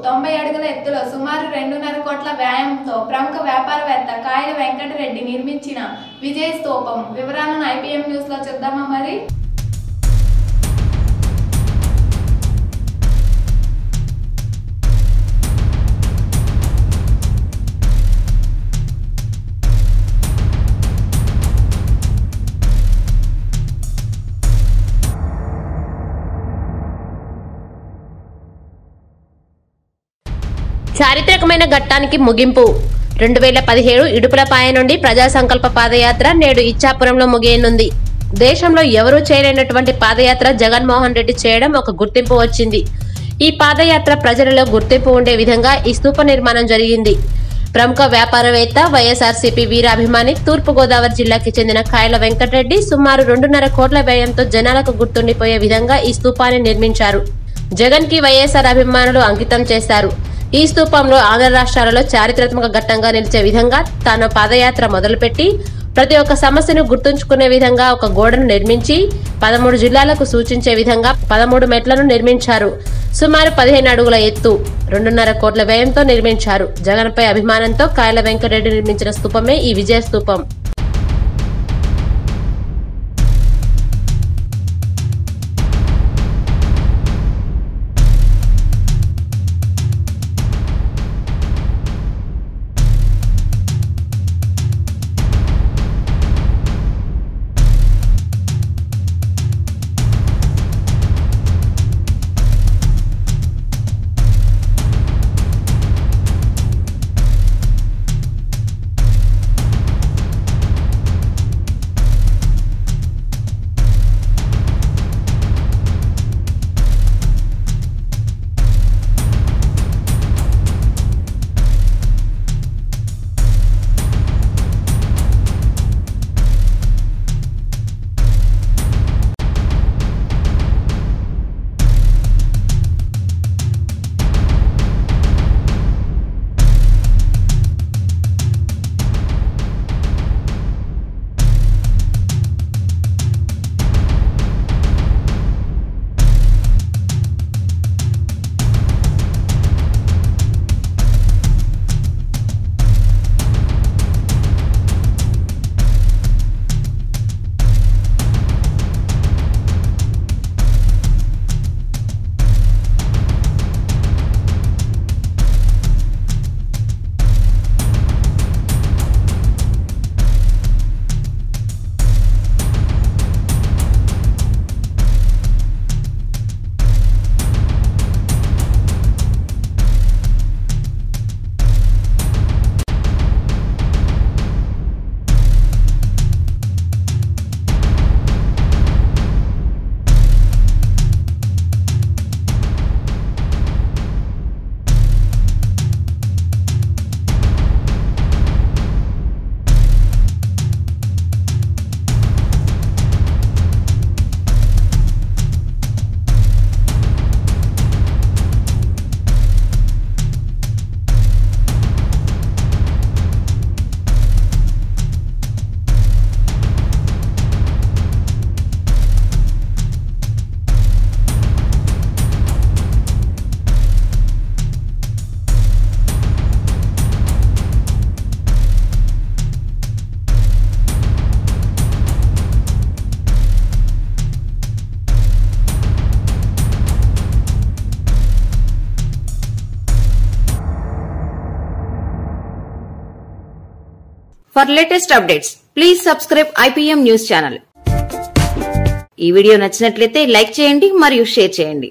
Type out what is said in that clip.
90 అడుగుల ఎత్తులో సుమారు 2.5 కోట్ల వ్యయంతో ప్రముఖ వ్యాపారవేత్త కాయల వెంకటరెడ్డి నిర్మించిన విజయ స్తూపం వివరాలను ఐపీఎం న్యూస్ లో చూద్దామా మరి. చారిత్రకమైన ఘట్టానికి ముగింపు. 2017 ఇడుపులపాయ నుండి ప్రజా సంకల్ప పాదయాత్ర నేడు ఇచ్చాపురంలో ముగియనుంది. దేశంలో ఎవరూ చేయలేనటువంటి పాదయాత్ర జగన్మోహన్ రెడ్డి చేయడం ఒక గుర్తింపు వచ్చింది. ఈ పాదయాత్ర ప్రజలలో గుర్తింపు ఉండే విధంగా ఈ స్తూప నిర్మాణం జరిగింది. ప్రముఖ వ్యాపారవేత్త వైఎస్ఆర్సీపీ వీరాభిమాని తూర్పుగోదావరి జిల్లాకి చెందిన కాయల వెంకటరెడ్డి సుమారు 2.5 కోట్ల వ్యయంతో జనాలకు గుర్తుండిపోయే విధంగా ఈ స్తూపాన్ని నిర్మించారు. జగన్ కి వైఎస్ఆర్ అభిమానులు అంకితం చేశారు. ఈ స్తూపంలో ఆంధ్ర రాష్ట్రాలలో చారిత్రాత్మక ఘట్టంగా నిలిచే విధంగా తాను పాదయాత్ర మొదలుపెట్టి ప్రతి ఒక్క సమస్యను గుర్తుంచుకునే విధంగా ఒక గోడను నిర్మించి 13 జిల్లాలకు సూచించే విధంగా 13 మెట్లను నిర్మించారు. సుమారు 15 అడుగుల ఎత్తు 2.5 కోట్ల వ్యయంతో నిర్మించారు. జగన్ పై అభిమానంతో కాయల వెంకటరెడ్డి నిర్మించిన స్తూపమే ఈ విజయ స్తూపం. For latest updates, please subscribe IPM News channel. ఈ వీడియో నచ్చినట్లయితే లైక్ చేయండి మరియు షేర్ చేయండి.